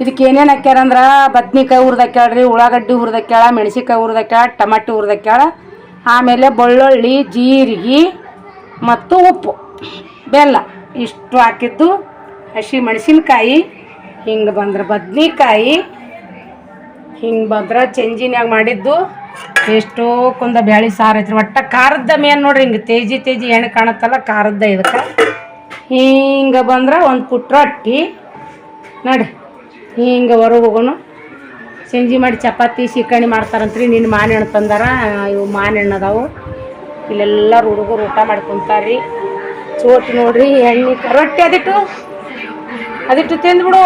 ಇದಕ್ಕೆ ಏನೇನು ಹಾಕ್ಯಾರಂದ್ರೆ ಬದ್ನಿಕಾಯಿ ಹುರಿದಾಕ್ಯಾಳ್ರಿ, ಉಳ್ಳಾಗಡ್ಡಿ ಹುರಿದಾಕ್ಯಾಳ, ಮೆಣಸಿನ್ಕಾಯಿ ಹುರಿದಾಕ್ಯಾಳ, ಟಮಾಟಿ ಹುರಿದಾಕ್ಯಾಳ, ಆಮೇಲೆ ಬೆಳ್ಳುಳ್ಳಿ, ಜೀರಿಗೆ ಮತ್ತು ಉಪ್ಪು, ಬೆಲ್ಲ ಇಷ್ಟು ಹಾಕಿದ್ದು. ಹಸಿ ಮೆಣಸಿನ್ಕಾಯಿ, ಹಿಂಗೆ ಬಂದ್ರೆ ಬದ್ನಿಕಾಯಿ, ಹಿಂಗೆ ಬಂದ್ರೆ ಚೆಂಜಿನ್ಯಾಗ ಮಾಡಿದ್ದು ಎಷ್ಟೋ ಕೊಂದ ಬ್ಯಾಳಿ ಸಾರು ಐತ್ರಿ. ಒಟ್ಟ ಖಾರದ ಮೇನ್ ನೋಡ್ರಿ, ಹಿಂಗೆ ತೇಜಿ ಎಣ್ಣೆ ಕಾಣತ್ತಲ್ಲ ಖಾರದ. ಇದಕ್ಕೆ ಹಿಂಗೆ ಬಂದ್ರೆ ಒಂದು ಪುಟ್ಟ ರೊಟ್ಟಿ ನೋಡಿ, ಹಿಂಗೆ ಹೊರಗೆ ಹೋಗೋಣ. ಸಂಜೆ ಮಾಡಿ ಚಪಾತಿ ಶಿಕಣಿ ಮಾಡ್ತಾರಂತ್ರಿ. ನಿನ್ನ ಮಾನೆಣ್ಣು ತಂದಾರ, ಇವು ಮಾನೆಣ್ಣು ಅದಾವು. ಇಲ್ಲೆಲ್ಲರೂ ಹುಡುಗರು ಊಟ ಮಾಡ್ಕೊತಾರ್ರಿ. ಚೋಟ್ ನೋಡ್ರಿ ಎಣ್ಣೆ ರೊಟ್ಟಿ ಅದಿಟ್ಟು ತಿಂದ್ಬಿಡು.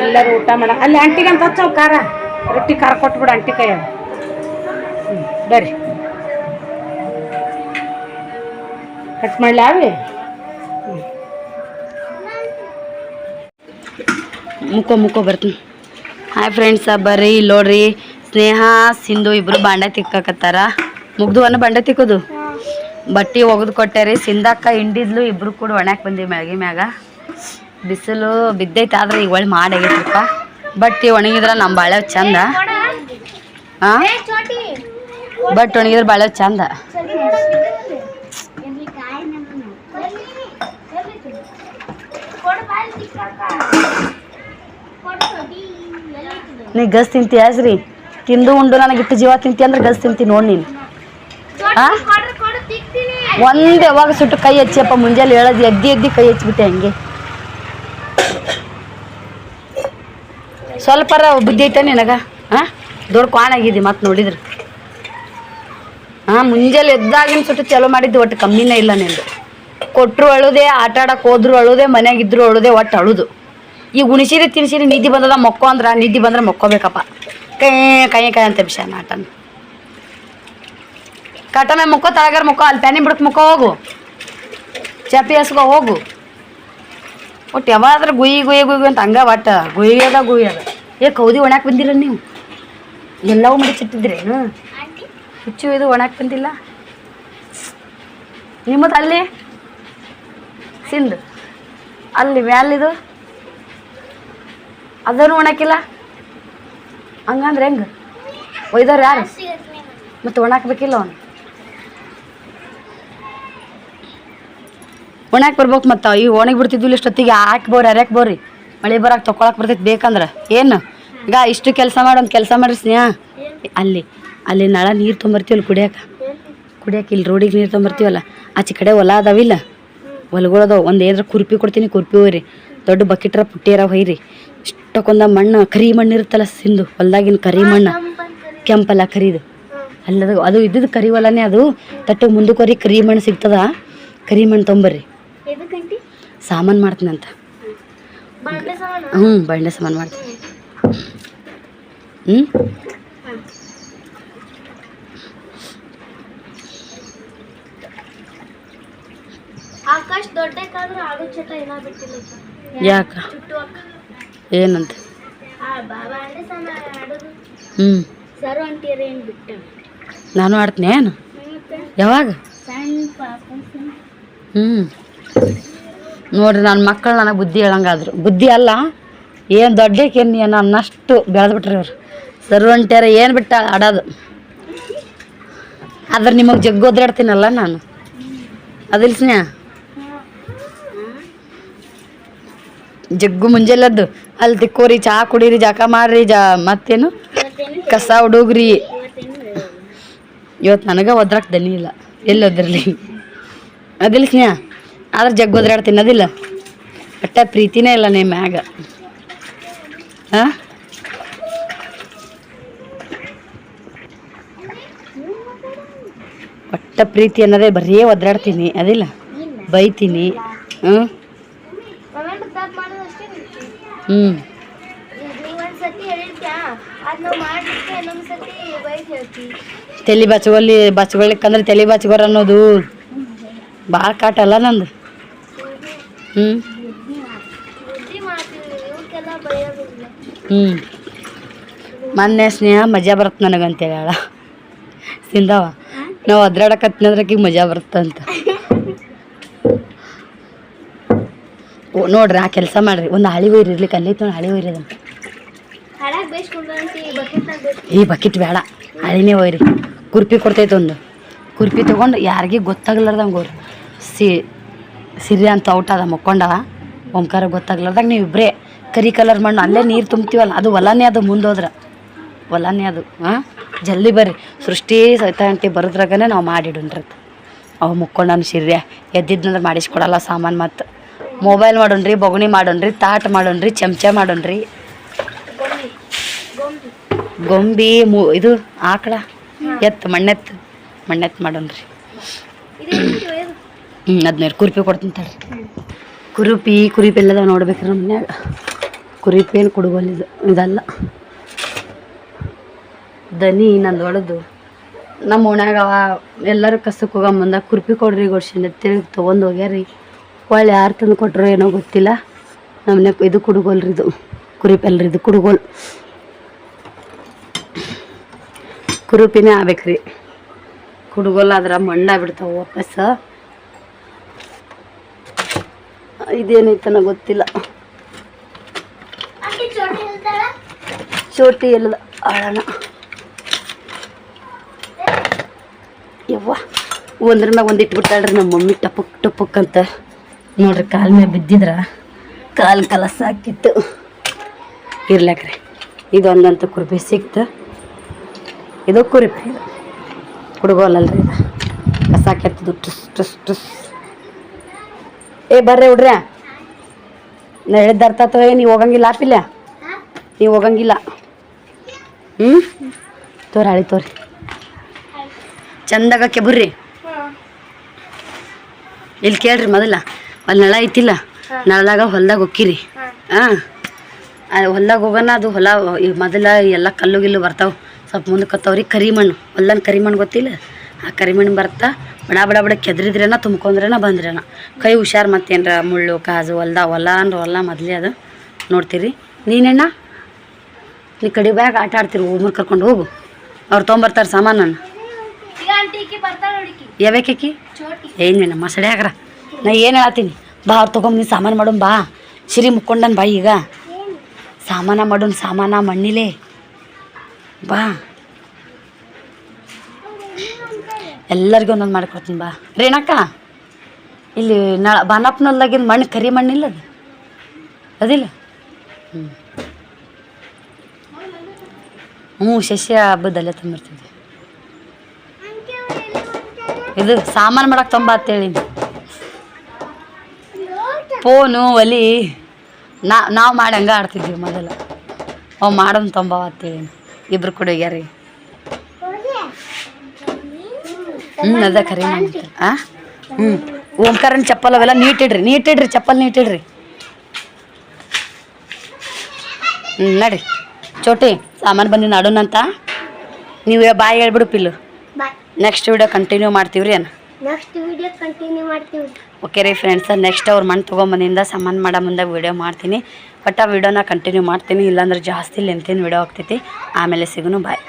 ಎಲ್ಲರೂ ಊಟ ಮಾಡ. ಅಲ್ಲಿ ಅಂಟಿಗೆ ಅಂತ ಹಚ್ಚವು ಖಾರ, ರೊಟ್ಟಿ ಖಾರ ಕೊಟ್ಬಿಡು ಅಂಟಿ ಕೈ. ಬರ್ರಿ ಕಟ್ ಮಾಡಲಿ ಅವಿ. ಮುಕ್ಕೋ ಬರ್ತೀನಿ. ಹಾಯ್ ಫ್ರೆಂಡ್ಸ, ಬರ್ರಿ ಇಲ್ಲಿ ನೋಡ್ರಿ. ಸ್ನೇಹ ಸಿಂಧು ಇಬ್ರು ಬಾಂಡೆ ತಿಕ್ಕಕತ್ತಾರ. ಮುಗ್ದು ಬಾಂಡೆ ತಿಕ್ಕೋದು, ಬಟ್ಟೆ ಒಗೆದು ಕೊಟ್ಟಾರಿ. ಸಿಂಧಕ್ಕ ಹಿಂಡಿದ್ಲು, ಇಬ್ರು ಕೂಡ ಒಣಕ್ಕೆ ಬಂದೀವಿ ಮ್ಯಾಗಿ ಮ್ಯಾಗ. ಬಿಸಿಲು ಬಿದ್ದೈತೆ, ಆದ್ರೆ ಈಗ ಒಳ್ಳೆ ಮಾಡಾಗೈತ್ರಪ್ಪ. ಬಟ್ಟೆ ಒಣಗಿದ್ರೆ ನಮ್ಮ ಬಾಳೆ ಚಂದ. ಹಾಂ, ಬಟ್ಟೆ ಒಣಗಿದ್ರೆ ಬಾಳೆ ಚಂದ. ನೀ ಗಸ್ ತಿಂತಿ ಹಸ್ರಿ, ತಿಂದು ಉಂಡು ನನಗೆ ಇಟ್ಟು ಜೀವ ತಿಂತಿ ಅಂದ್ರೆ ಗಸ್ ತಿಂತಿ ನೋಡಿ ನೀನು. ಹಾಂ, ಒಂದು ಯಾವಾಗ ಸುಟ್ಟು ಕೈ ಹಚ್ಚಿಯಪ್ಪ. ಮುಂಜಾನೆ ಹೇಳೋದು ಎದ್ದಿ ಕೈ ಹಚ್ಬಿಟ್ಟೆ ಹಂಗೆ. ಸ್ವಲ್ಪರ ಬುದ್ಧಿ ಐತೆ ನಿನಗ? ಹಾಂ, ದೊಡ್ಡ ಕ್ವಾಣಾಗಿದ್ದಿ ಮತ್ತೆ ನೋಡಿದ್ರೆ. ಹಾಂ, ಮುಂಜಾನೆ ಎದ್ದಾಗಿನ ಸುಟ್ಟು ಚಲೋ ಮಾಡಿದ್ದು ಒಟ್ಟು ಕಮ್ಮಿನೇ ಇಲ್ಲ ನಿಂದು. ಕೊಟ್ಟರು ಅಳುದೇ, ಆಟ ಆಡಕ್ಕೆ ಹೋದ್ರು ಅಳುದೇ, ಮನೆಯಾಗಿದ್ರು ಅಳುದೇ, ಒಟ್ಟು ಅಳುದು. ಈಗ ಉಣಿಸಿರಿ ತಿನ್ಸಿರಿ ನಿದ್ದೆ ಬಂದದ ಮೊಕ್ಕೋ ಅಂದ್ರೆ ನಿದ್ದೆ ಬಂದ್ರೆ ಮೊಕ್ಕೋಬೇಕಪ್ಪ. ಕೈ ಅಂತ ಬಿಷಾನ ಆಟನ ಕಟಮೆ ಮುಕ್ಕೋ, ತಳಗಾರ ಮುಕ್ಕೋ, ಅಲ್ಲಿ ಪ್ಯಾನಿ ಬಿಡಕ್ಕೆ ಮುಕ್ಕೋ, ಹೋಗು ಚಾಪಿ ಹಸ್ಕೋ ಹೋಗು. ಒಟ್ಟು ಯಾವಾದ್ರೆ ಗುಯಿ ಅಂತ ಹಂಗ ಒಟ್ಟು ಗುಯ್ಯದ. ಕೌದಿ ಒಣಕ್ಕೆ ಬಂದಿರ ನೀವು? ಎಲ್ಲವೂ ಮಡಿಚಿಟ್ಟಿದ್ರೇನು? ಹುಚ್ಚು ಇದು ಒಣಕ್ಕೆ ಬಂದಿಲ್ಲ ನಿಮ್ಮದು? ಅಲ್ಲಿ ಸಿಂಧು ಅಲ್ಲಿ ಮ್ಯಾಲಿದು ಅದನ್ನು ಒಣಕಿಲ್ಲ. ಹಂಗಂದ್ರೆ ಹೆಂಗೆ ಒಯ್ದವ್ರು ಯಾರು? ಮತ್ತು ಒಣಾಕ್ಬೇಕಿಲ್ಲ ಅವನು. ಒಣಕ್ಕೆ ಬರ್ಬೇಕು. ಮತ್ತು ಈಗ ಒಣಗಿ ಬಿಡ್ತಿದ್ವಿ ಇಷ್ಟೊತ್ತಿಗೆ. ಹರ್ಯಾಕೆ ಬೋರಿ ಮಳೆ ಬರಕ್ಕೆ ತೊಗೊಳಕ್ಕೆ ಬರ್ತೈತೆ ಬೇಕಂದ್ರೆ. ಏನು ಈಗ ಇಷ್ಟು ಕೆಲಸ ಒಂದು ಕೆಲಸ ಮಾಡ್ರಿ ಸ್ನೇಹ. ಅಲ್ಲಿ ನಳ ನೀರು ತೊಂಬರ್ತೀವಲ್ಲ ಕುಡಿಯೋಕೆ ಇಲ್ಲಿ ರೋಡಿಗೆ ನೀರು ತೊಂಬರ್ತೀವಲ್ಲ, ಆಚೆ ಕಡೆ ಹೊಲ ಅದಾವಿಲ್ಲ, ಹೊಲಗಳದಾವ. ಒಂದು ಏನಾರ ಕುರ್ಪಿ ಕೊಡ್ತೀನಿ, ಕುರ್ಪಿ ಹೋಯ್ರಿ. ದೊಡ್ಡ ಬಕೆಟ್ರ ಪುಟ್ಟಿಯರ ಹೊಯ್ರಿ. ಇಷ್ಟಕ್ಕೊಂದ ಮಣ್ಣು, ಕರಿ ಮಣ್ಣು ಇರುತ್ತಲ್ಲ ಸಿಂಧು, ಹೊಲ್ದಾಗಿನ ಕರಿ ಮಣ್ಣು, ಕೆಂಪಲ್ಲ ಕರಿದು ಅಲ್ಲದು. ಅದು ಇದ್ದದ್ದು ಕರಿ ಹೊಲನೇ. ಅದು ತಟ್ಟು ಮುಂದಕ್ಕೆ ಕರಿ ಮಣ್ಣು ಸಿಗ್ತದ. ಕರಿ ಮಣ್ಣು ತೊಂಬರ್ರಿ, ಸಾಮಾನು ಮಾಡ್ತೀನಿ ಅಂತ. ಬಂಡೆ ಸಾಮಾನು ಮಾಡ್ತೀನಿ. ಆಕಾಶ್ ದೊಡ್ಡಕ್ಕಾದ್ರೂ ಆಡೋ ಚಟ ಏನೋ ಬಿಟ್ಟಿಲ್ಲ. ಯಾಕ ಏನಂತ? ಸರು ಅಂತೀರ ಏನು ಬಿಟ್ಟು ನಾನು ಆಡ್ತೀನಿ. ಏನು ಯಾವಾಗ? ನೋಡ್ರಿ, ನನ್ನ ಮಕ್ಕಳು ನನಗೆ ಬುದ್ಧಿ ಹೇಳಂಗಾದ್ರು. ಬುದ್ಧಿ ಅಲ್ಲ, ಏನು ದೊಡ್ಡಕೇನು ಅನ್ನಷ್ಟು ಬೆಳೆದ್ಬಿಟ್ರಿ ಅವ್ರು. ಸರ್ವಂಟ್ಯಾರ ಏನು ಬಿಟ್ಟ ಆಡೋದು. ಆದ್ರೆ ನಿಮಗೆ ಜಗ್ಗು ಒದ್ರಾಡ್ತೀನಲ್ಲ ನಾನು, ಅದಿಲ್ಲ ಸ್ನೇಹ? ಜಗ್ಗು ಮುಂಜಾನೆದ್ದು ಅಲ್ಲಿ ತಿಕ್ಕೋರಿ, ಚಹಾ ಕುಡೀರಿ, ಜಾಕ ಮಾಡ್ರಿ, ಮತ್ತೇನು ಕಸ ಹುಡುಗ್ರಿ. ಇವತ್ತು ನನಗೆ ಒದ್ರಾಕ್ ದನಿ ಇಲ್ಲ, ಎಲ್ಲಿ ಒದ್ರಲಿ ಅದಿಲ್ಲ ಸ್ನೇಹ? ಆದ್ರೆ ಜಗ್ಗು ಒದ್ರಾಡ್ತೀನಿ, ಅದಿಲ್ಲ? ಒಟ್ಟ ಪ್ರೀತಿನೇ ಇಲ್ಲ ನಿಮ್ಮ ಮ್ಯಾಗ. ಹಾಂ, ಒಟ್ಟ ಪ್ರೀತಿ ಅನ್ನೋದೇ ಬರೀ ಒದ್ರಾಡ್ತೀನಿ, ಅದಿಲ್ಲ? ಬೈತೀನಿ. ತಲೆ ಬಚ್ಕೊಳ್ಲಿಕ್ಕಂದ್ರೆ ತಲೆ ಬಚ್ಕೋರ್ ಅನ್ನೋದು ಭಾಳ ಕಾಟಲ್ಲ ನಂದು. ಮೊನ್ನೆ ಸ್ನೇಹ ಮಜಾ ಬರುತ್ತೆ ನನಗಂತೇಳಿ ಹೇಳ ಸಿಂಧವ ನಾವು ಅದ್ರಾಡಕತ್ನಂದ್ರಕ್ಕೆ ಮಜಾ ಬರುತ್ತಂತ. ಓ ನೋಡ್ರಿ ಆ ಕೆಲಸ ಮಾಡ್ರಿ, ಒಂದು ಹಳಿ ಒಯ್ರಿ ಇರ್ಲಿಕ್ಕೆ ಅಲ್ಲೈತೆ ನೋಡಿ, ಹಳಿ ಒಯ್ರಿ ಅದನ್ನು. ಈ ಬಕೆಟ್ ಬೇಡ, ಹಳಿನೇ ಒಯ್ರಿ. ಕುರ್ಪಿ ಕೊಡ್ತೈತೆ ಒಂದು, ಕುರ್ಪಿ ತೊಗೊಂಡು ಯಾರಿಗೆ ಗೊತ್ತಾಗ್ಲಾರ್ದಂಗೆ ಹೋಗ್ರಿ. ಸಿರಿ ಅಂತ ಔಟ್ ಅದ ಮಕ್ಕೊಂಡವ ಓಂಕಾರ ಗೊತ್ತಾಗ್ಲಾರ್ದಾಗ ನೀವು ಇಬ್ಬರೇ ಕರಿ ಕಲರ್ ಮಣ್ಣು ಅಲ್ಲೇ ನೀರು ತುಂಬ್ತೀವಲ್ಲ ಅದು ಹೊಲನೇ ಅದು, ಮುಂದೋದ್ರೆ ಹೊಲನೇ ಅದು. ಹಾಂ ಜಲ್ದಿ ಬರ್ರಿ, ಸೃಷ್ಟಿ ಸಹಿತ ಅಂಟಿ ಬರೋದ್ರಾಗನೇ ನಾವು ಮಾಡಿಡುನ್ರದ್ದು. ಅವು ಮುಕ್ಕೊಂಡನು ಸಿರ್ಯ ಎದ್ದಿದ್ನಂದ್ರೆ ಮಾಡಿಸ್ಕೊಡಲ್ಲ ಸಾಮಾನು. ಮತ್ತು ಮೊಬೈಲ್ ಮಾಡೋಣ್ರಿ, ಬೊಗಣಿ ಮಾಡೋಣ್ರಿ, ತಾಟ್ ಮಾಡೋಣ್ರಿ, ಚಮಚ ಮಾಡೋಣ್ರಿ, ಗೊಂಬಿ ಇದು ಆಕಳ ಮಣ್ಣೆತ್ತು ಮಾಡೋಣ್ರಿ. 15 ಕುರುಪಿ ಕೊಡ್ತೀನಿ ತಡ್ರಿ. ಕುರುಪಿ ಎಲ್ಲದ ನೋಡ್ಬೇಕ್ರಿ ನಮ್ಮ ಮನ್ಯಾಗ. ಕುರುಪಿ ಏನು ಕುಡುಗೋಲ್ ಇದಲ್ಲ ದನಿ ನಂದು ಹೊಡೆದು ನಮ್ಮ ಓಣ್ಯಾಗ ಎಲ್ಲರೂ ಕಸಕ್ಕೆ ಹೋಗೋ ಮುಂದೆ ಕುರುಪಿ ಕೊಡ್ರಿ ಗೊಡ್ಸಿಂದ ತಿರುಗಿ ತೊಗೊಂಡು ಹೋಗ್ಯಾರಿ. ಒಳ್ಳೆ ಯಾರು ತಂದು ಕೊಟ್ಟರು ಏನೋ ಗೊತ್ತಿಲ್ಲ. ನಮ್ಮನೆ ಇದು ಕುಡುಗೋಲ್ರಿ, ಇದು ಕುರುಪಿ ಅಲ್ರಿ, ಇದು ಕುಡುಗೋಲ್. ಕುರುಪಿನೇ ಆಗ್ಬೇಕ್ರಿ, ಕುಡುಗೋಲ್ ಆದ್ರೆ ಮಣ್ಣಾಗ್ಬಿಡ್ತಾವೆ ವಾಪಸ್. ಇದೇನೈತನ ಗೊತ್ತಿಲ್ಲ. ಚೋಟಿ ಎಲ್ಲದ ಆಳಣ ಯವ್ವ ಒಂದ್ರ ಮ್ಯಾಗ ಒಂದು ಇಟ್ಬಿಟ್ಟಾಳ್ರಿ ನಮ್ಮ ಮಮ್ಮಿ ಟಪಕ್ ಅಂತ. ನೋಡ್ರಿ ಕಾಲ ಮೇಲೆ ಬಿದ್ದಿದ್ರ ಕಾಲು ಕಲಸ ಹಾಕಿತ್ತು. ಇರ್ಲಾಕ್ರಿ ಇದೊಂದಂತ ಕುರುಪಿ ಸಿಕ್ತು. ಇದು ಕುರುಪಿ, ಇದು ಕುಡುಗೋಲಲ್ರಿ, ಇದು ಕಸ ಹಾಕಿರ್ತದು ಟುಸ್. ಬರ್ರಿ ಹುಡ್ರಿ, ನಾ ಹೇಳಿದ್ದು ಅರ್ಥ ಆತವ? ನೀವು ಹೋಗಂಗಿಲ್ಲ ಆಪಿಲ್ಲ, ನೀವು ಹೋಗಂಗಿಲ್ಲ. ತೋರಿ ಚಂದಾಗಕ್ಕೆ ಬರ್ರಿ. ಇಲ್ಲಿ ಕೇಳ್ರಿ ಮೊದಲ, ಅಲ್ಲಿ ನಳ ಐತಿಲ್ಲ, ನಳದಾಗ ಹೊಲ್ದಾಗ ಹೊಕ್ಕಿರಿ. ಹೊಲ್ದಾಗ ಹೋಗೋಣ. ಅದು ಹೊಲ ಮೊದಲ ಎಲ್ಲ ಕಲ್ಲು ಗಿಲ್ಲು ಬರ್ತಾವೆ, ಸ್ವಲ್ಪ ಮುಂದಕ್ಕೆ ಕತ್ತವ್ರಿ. ಕರಿಮಣ್ಣು ಹೊಲ್ದನ್ ಕರಿಮಣ್ಣು ಗೊತ್ತಿಲ್ಲ, ಆ ಕರಿಮಣ್ಣು ಬರ್ತಾ ಬಡ ಕೆದ್ರಿದ್ರೇನ ತುಂಬ್ಕೊಂಡ್ರೇನ ಬಂದ್ರೇನ. ಕೈ ಹುಷಾರು, ಮತ್ತೇನ್ರ ಮುಳ್ಳು ಕಾಜು ಹೊಲ ಮೊದಲೇ ಅದು ನೋಡ್ತೀರಿ. ನೀನೆಣ್ಣ ನೀ ಕಡಿ ಬ್ಯಾಗ ಆಟ ಆಡ್ತೀರಿ, ಹೋಗ್ಮರ್ ಕರ್ಕೊಂಡು ಹೋಗು, ಅವ್ರು ತೊಗೊಂಬರ್ತಾರೆ ಸಾಮಾನನ್ನು. ಯಾವ್ಯಾಕಿ ಏನೇನ ಮಸಡೆ ಹಾಕ್ರ. ನಾ ಏನು ಹೇಳ್ತೀನಿ, ಬಾ ಅವ್ರು ತೊಗೊಂಬ, ನೀನು ಸಾಮಾನು ಮಾಡೋಣ ಬಾ. ಸಿರಿ ಮುಕ್ಕೊಂಡನ್ ಬಾ, ಈಗ ಸಾಮಾನ ಮಾಡೋಣ, ಸಾಮಾನ ಮಣ್ಣಿಲೆ ಬಾ. ಎಲ್ಲರಿಗೂ ಒಂದೊಂದು ಮಾಡಿಕೊಡ್ತೀನಿ ಬಾ. ರೇಣಕ್ಕ ಇಲ್ಲಿ ಬಾನಪ್ಪನಲ್ಲಾಗಿನ ಮಣ್ಣು ಕರಿ ಮಣ್ಣಿಲ್ಲ ಅದು ಅದಿಲ್ಲ. ಶಸ್ಯ ಹಬ್ಬದಲ್ಲೇ ತಂದಿರ್ತಿದ್ವಿ. ಇದು ಸಾಮಾನು ಮಾಡಕ್ಕೆ ತೊಂಬ ಅಂತೇಳಿ ಫೋನು ಒಲಿ ನಾವು ಮಾಡಿ ಹಂಗೆ ಆಡ್ತಿದ್ವಿ ಮೊದಲು. ಅವು ಮಾಡೋದು ತೊಂಬವ ಅಂತೇಳಿ ಇಬ್ರು ಕೂಡ ಹೋಗ್ಯಾರಿ. ಅದ ಕರಿ ಮಾಡಿ. ಓಂಕಾರನ ಚಪ್ಪಲ್ ಅವೆಲ್ಲ ನೀಟಿಡ್ರಿ ಚಪ್ಪಲ್ ನೀಟಿಡ್ರಿ. ನಡ್ರಿ ಚೋಟಿ ಸಾಮಾನು ಬಂದು ನಡೋಣಂತ. ನೀವು ಬಾಯ್ ಹೇಳ್ಬಿಡು ಪಿಲ್ಲು. ನೆಕ್ಸ್ಟ್ ವಿಡಿಯೋ ಕಂಟಿನ್ಯೂ ಮಾಡ್ತೀವ್ರಿ ಓಕೆ ರೀ ಫ್ರೆಂಡ್ಸ್. ನೆಕ್ಸ್ಟ್ ಅವ್ರು ಮಣ್ಣು ತೊಗೊಂಬಂದಿಂದ ಸಾಮಾನು ಮಾಡೋ ಮುಂದೆ ವಿಡಿಯೋ ಮಾಡ್ತೀನಿ. ಬಟ್ ಆ ವಿಡಿಯೋನ ಕಂಟಿನ್ಯೂ ಮಾಡ್ತೀನಿ, ಇಲ್ಲಾಂದ್ರೆ ಜಾಸ್ತಿ ಲೆಂತಿನ ವಿಡಿಯೋ ಆಗ್ತೈತಿ. ಆಮೇಲೆ ಸಿಗೋನು ಬಾಯ್.